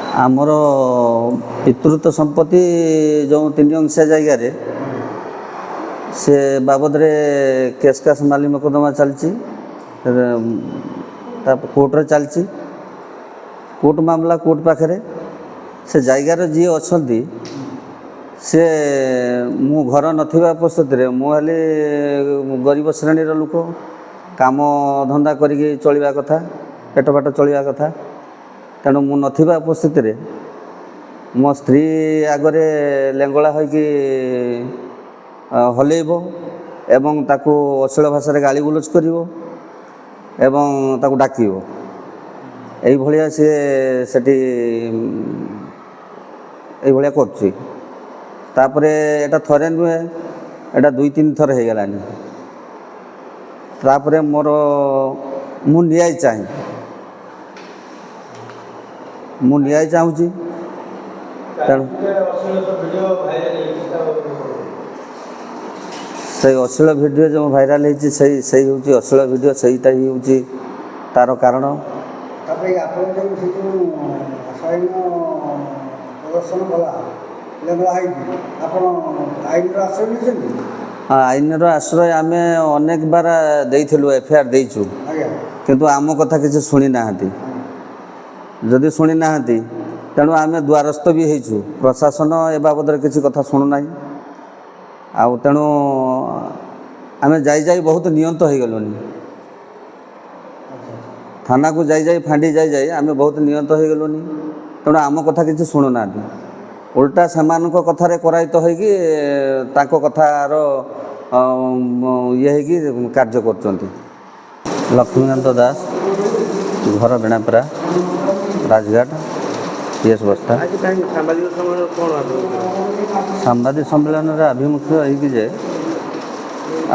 ଆମର ପିତୃତ୍ୱ ସମ୍ପତ୍ତି ଯେଉଁ 3 ଅଂଶିଆ ଜାଗାରେ ସେ ବାବଦରେ କେସ୍ କାସ୍ ମାଲି ମକଦ୍ଦମା ଚାଲିଛି, କୋର୍ଟରେ ଚାଲିଛି। କୋର୍ଟ ମାମଲା କୋର୍ଟ ପାଖରେ। ସେ ଜାଗାରେ ଯିଏ ଅଛନ୍ତି ସେ ମୁଁ ଘର ନଥିବା ଉପସ୍ଥିତିରେ ମୁଁ ହେଲି ଗରିବ ଶ୍ରେଣୀର ଲୋକ, କାମ ଧନ୍ଦା କରିକି ଚଳିବା କଥା, ପେଟ ପାଟ ଚଳିବା କଥା। ତେଣୁ ମୁଁ ନଥିବା ଉପସ୍ଥିତିରେ ମୋ ସ୍ତ୍ରୀ ଆଗରେ ଲେଙ୍ଗଳା ହୋଇକି ହଲେଇବ ଏବଂ ତାକୁ ଅଶ୍ଳୀଳ ଭାଷାରେ ଗାଳି ଗୁଲଜ କରିବ ଏବଂ ତାକୁ ଡାକିବ। ଏଇଭଳିଆ ସିଏ ସେଠି ଏଇଭଳିଆ କରୁଛି। ତାପରେ ଏଇଟା ଥରେ ନୁହେଁ, ଏଇଟା 2-3 ଥର ହେଇଗଲାଣି। ତାପରେ ମୁଁ ନ୍ୟାୟ ଚାହେଁ, ମୁଁ ନ୍ୟାୟ ଚାହୁଁଛି। ତେଣୁ ସେଇ ଅଶ୍ଳୀଳ ଭିଡ଼ିଓ ଯେଉଁ ଭାଇରାଲ୍ ହେଇଛି ସେଇ ହେଉଛି ଅଶ୍ଳୀଳ ଭିଡ଼ିଓ, ସେଇଟା ହିଁ ହେଉଛି ତା'ର କାରଣ। ତାପରେ ଆପଣ ଯେଉଁ ସେ ଯେଉଁ ଅସାଇନ ପ୍ରଦର୍ଶନ କଲା ଲେଙ୍ଗଳା ହେଇକି, ଆପଣ ଆଇନର ଆଶ୍ରୟ ନେଇଛନ୍ତି? ହଁ, ଆଇନର ଆଶ୍ରୟ ଆମେ ଅନେକ ବାର ଦେଇଥିଲୁ, FIR ଦେଇଛୁ, କିନ୍ତୁ ଆମ କଥା କିଛି ଶୁଣି ନାହାନ୍ତି। ଯଦି ଶୁଣି ନାହାନ୍ତି ତେଣୁ ଆମେ ଦ୍ୱାରସ୍ଥ ବି ହେଇଛୁ। ପ୍ରଶାସନ ଏ ବାବଦରେ କିଛି କଥା ଶୁଣୁନାହିଁ। ଆଉ ତେଣୁ ଆମେ ଯାଇ ବହୁତ ନିୟନ୍ତ ହେଇଗଲୁଣି। ଥାନାକୁ ଯାଇ ଫାଣ୍ଡି ଯାଇ ଆମେ ବହୁତ ନିୟନ୍ତ ହେଇଗଲୁଣି। ତେଣୁ ଆମ କଥା କିଛି ଶୁଣୁନାହାନ୍ତି। ଓଲଟା ସେମାନଙ୍କ କଥାରେ କରାୟିତ ହୋଇକି ତାଙ୍କ କଥାର ଇଏ ହେଇକି କାର୍ଯ୍ୟ କରୁଛନ୍ତି। ଲକ୍ଷ୍ମୀକାନ୍ତ ଦାସ, ଘର ବେଣାପରା, ରାଜଘାଟ, PS ବସ୍ତା। ସାମ୍ବାଦିକ ସମ୍ମିଳନୀର ଆଭିମୁଖ୍ୟ ଏହିକି ଯେ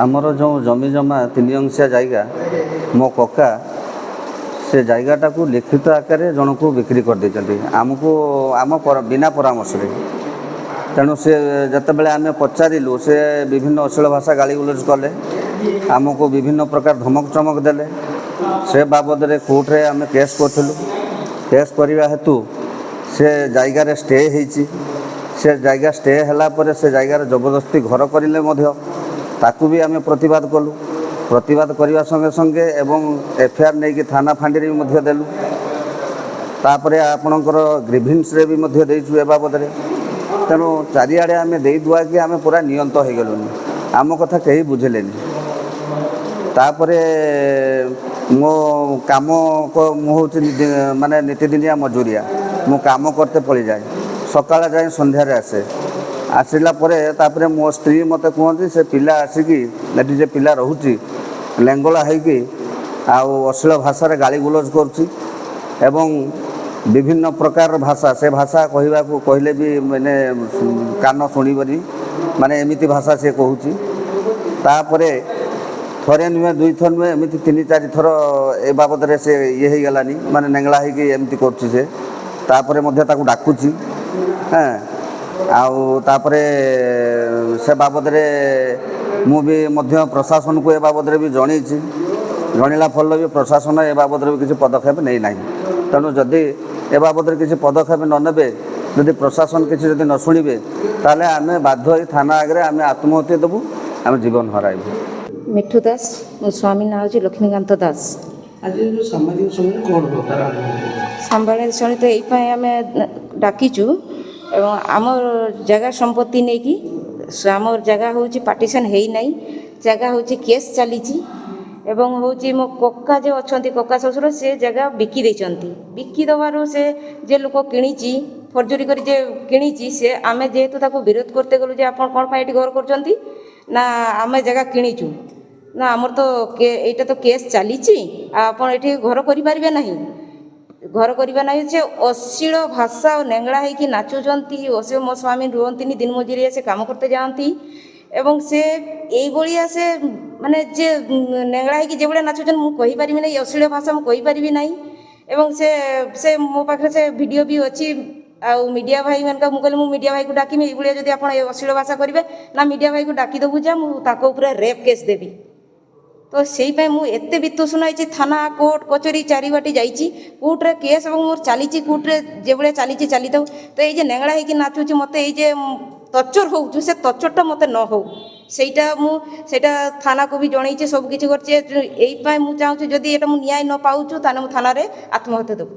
ଆମର ଯେଉଁ ଜମି ଜମା 3 ଅଂଶିଆ ଜାଗା, ମୋ କକା ସେ ଜାଗାଟାକୁ ଲିଖିତ ଆକାରରେ ଜଣକୁ ବିକ୍ରି କରିଦେଇଛନ୍ତି ଆମକୁ, ବିନା ପରାମର୍ଶରେ। ତେଣୁ ସେ ଯେତେବେଳେ ଆମେ ପଚାରିଲୁ ସେ ବିଭିନ୍ନ ଅଶ୍ଳୀଳ ଭାଷା ଗାଳି ଗୁଲଜ କଲେ, ଆମକୁ ବିଭିନ୍ନ ପ୍ରକାର ଧମକ ଚମକ ଦେଲେ। ସେ ବାବଦରେ କୋର୍ଟରେ ଆମେ କେସ୍ କରିଥିଲୁ। କେସ୍ କରିବା ହେତୁ ସେ ଜାଗାରେ ଷ୍ଟେ ହେଇଛି। ସେ ଜାଗା ଷ୍ଟେ ହେଲା ପରେ ସେ ଜାଗାରେ ଜବରଦସ୍ତି ଘର କରିଲେ ମଧ୍ୟ ତାକୁ ବି ଆମେ ପ୍ରତିବାଦ କଲୁ। ପ୍ରତିବାଦ କରିବା ସଙ୍ଗେ ସଙ୍ଗେ ଏବଂ FIR ନେଇକି ଥାନା ଫାଣ୍ଡିରେ ବି ମଧ୍ୟ ଦେଲୁ। ତାପରେ ଆପଣଙ୍କର ଗ୍ରିଭିନ୍ସରେ ବି ମଧ୍ୟ ଦେଇଛୁ ଏ ବାବଦରେ। ତେଣୁ ଚାରିଆଡ଼େ ଆମେ ଦେଇଦୁଆକି ଆମେ ପୁରା ନିୟନ୍ତ ହେଇଗଲୁଣି। ଆମ କଥା କେହି ବୁଝିଲେନି। ତାପରେ ମୋ କାମ ମୁଁ ହେଉଛି ମାନେ ନିତିଦିନିଆ ମଜୁରିଆ। ମୁଁ କାମ କରତେ ପଳିଯାଏ, ସକାଳେ ଯାଏ ସନ୍ଧ୍ୟାରେ ଆସେ। ଆସିଲା ପରେ ତାପରେ ମୋ ସ୍ତ୍ରୀ ମୋତେ କୁହନ୍ତି ସେ ପିଲା ଆସିକି ଏଠି ଯେ ପିଲା ରହୁଛି ଲେଙ୍ଗଳା ହେଇକି ଆଉ ଅଶ୍ଳୀଳ ଭାଷାରେ ଗାଳି ଗୁଲଜ କରୁଛି ଏବଂ ବିଭିନ୍ନ ପ୍ରକାର ଭାଷା, ସେ ଭାଷା କହିବାକୁ କହିଲେ ବି ମାନେ କାନ ଶୁଣିବନି, ମାନେ ଏମିତି ଭାଷା ସେ କହୁଛି। ତାପରେ ଥରେ ନୁହେଁ 2 ଥର ନୁହେଁ, ଏମିତି 3-4 ଥର ଏ ବାବଦରେ ସେ ଇଏ ହେଇଗଲାନି, ମାନେ ନେଙ୍ଗଳା ହେଇକି ଏମିତି କରୁଛି ସେ। ତାପରେ ମଧ୍ୟ ତାକୁ ଡାକୁଛି। ଆଉ ତାପରେ ସେ ବାବଦରେ ମୁଁ ବି ମଧ୍ୟ ପ୍ରଶାସନକୁ ଏ ବାବଦରେ ବି ଜଣେଇଛି। ଜଣେଇଲା ଫଳରେ ବି ପ୍ରଶାସନ ଏ ବାବଦରେ ବି କିଛି ପଦକ୍ଷେପ ନେଇନାହିଁ। ତେଣୁ ଯଦି ଏ ବାବଦରେ କିଛି ପଦକ୍ଷେପ ନ ନେବେ, ଯଦି ପ୍ରଶାସନ କିଛି ଯଦି ନ ଶୁଣିବେ, ତାହେଲେ ଆମେ ବାଧ୍ୟ ହୋଇ ଥାନା ଆଗରେ ଆମେ ଆତ୍ମହତ୍ୟା ଦେବୁ, ଆମେ ଜୀବନ ହରାଇବୁ। ମିଠୁ ଦାସ, ମୋ ସ୍ୱାମୀ ନାଁ ହେଉଛି ଲକ୍ଷ୍ମୀକାନ୍ତ ଦାସ। ଆଜି ଯେଉଁ ସାମ୍ବାଦିକ ସମ୍ମିଳନୀ କ'ଣ ତାର? ସାମ୍ବାଦିକ ସମ୍ମିଳନୀ ତ ଏଇପାଇଁ ଆମେ ଡାକିଛୁ ଏବଂ ଆମର ଜାଗା ସମ୍ପତ୍ତି ନେଇକି, ଆମର ଜାଗା ହେଉଛି ପାର୍ଟିସନ୍ ହେଇନାହିଁ, ଜାଗା ହେଉଛି କେସ୍ ଚାଲିଛି ଏବଂ ହେଉଛି ମୋ କକା ଯେ ଅଛନ୍ତି, କକା ଶ୍ୱଶୁର, ସେ ଜାଗା ବିକି ଦେଇଛନ୍ତି। ବିକି ଦେବାରୁ ସେ ଯେ ଲୋକ କିଣିଛି, ଫର୍ଜରୀ କରି ଯେ କିଣିଛି, ସେ ଆମେ ଯେହେତୁ ତାକୁ ବିରୋଧ କରତେ ଗଲୁ ଯେ ଆପଣ କ'ଣ ପାଇଁ ଏଠି ଘର କରୁଛନ୍ତି, ନା ଆମେ ଜାଗା କିଣିଛୁ, ନା ଆମର ତ ଏଇଟା ତ କେସ୍ ଚାଲିଛି, ଆଉ ଆପଣ ଏଠି ଘର କରିପାରିବେ ନାହିଁ। ଘର କରିବା ନାହିଁ, ସେ ଅଶ୍ଳୀଳ ଭାଷା ଆଉ ନେଙ୍ଗଳା ହେଇକି ନାଚୁଛନ୍ତି। ସେ ମୋ ସ୍ୱାମୀ ରୁହନ୍ତିନି, ଦିନ ମଜୁରିଆ ସେ କାମ କରତେ ଯାଆନ୍ତି ଏବଂ ସେ ଏଇଭଳିଆ ସେ ମାନେ ଯେ ନେଙ୍ଗଳା ହେଇକି ଯେଭଳିଆ ନାଚୁଛନ୍ତି ମୁଁ କହିପାରିବି ନାହିଁ, ଅଶ୍ଳୀଳ ଭାଷା ମୁଁ କହିପାରିବି ନାହିଁ। ଏବଂ ସେ ମୋ ପାଖରେ ସେ ଭିଡ଼ିଓ ବି ଅଛି। ଆଉ ମିଡ଼ିଆ ଭାଇମାନଙ୍କ ମୁଁ କହିଲି ମୁଁ ମିଡ଼ିଆ ଭାଇକୁ ଡାକିମି, ଏଇଭଳିଆ ଯଦି ଆପଣ ଅଶ୍ଳୀଳ ଭାଷା କରିବେ, ନା ମିଡ଼ିଆ ଭାଇକୁ ଡାକିଦେବୁ ଯେ ମୁଁ ତାଙ୍କ ଉପରେ ରେପ୍ କେସ୍ ଦେବି। তো সেইপাଇ ମୁଁ ଏତେ ବିତୋଷଣ ହେଇଛି ଥାନା କୋର୍ଟ କଚେରୀ ଚାରିବାଟି ଯାଇଛି କୋର୍ଟରେ କେସ୍ ଏବଂ ମୋର ଚାଲିଛି କୋର୍ଟରେ ଯେଭଳିଆ ଚାଲିଛି ଚାଲିଥାଉ ତ ଏଇ ଯେ ନେଙ୍ଗଳା ହେଇକି ନାଚୁଛି ମୋତେ ଏଇ ଯେ ଟର୍ଚର ହେଉଛୁ ସେ ଟର୍ଚରଟା ମୋତେ ନ ହେଉ ସେଇଟା ଥାନାକୁ ବି ଜଣେଇଛି ସବୁ କିଛି କରିଛି ଏଇପାଇଁ ମୁଁ ଚାହୁଁଛି ଯଦି ଏଇଟା ମୁଁ ନ୍ୟାୟ ନ ପାଉଛୁ ତାହେଲେ ମୁଁ ଥାନାରେ ଆତ୍ମହତ୍ୟା ଦେବୁ।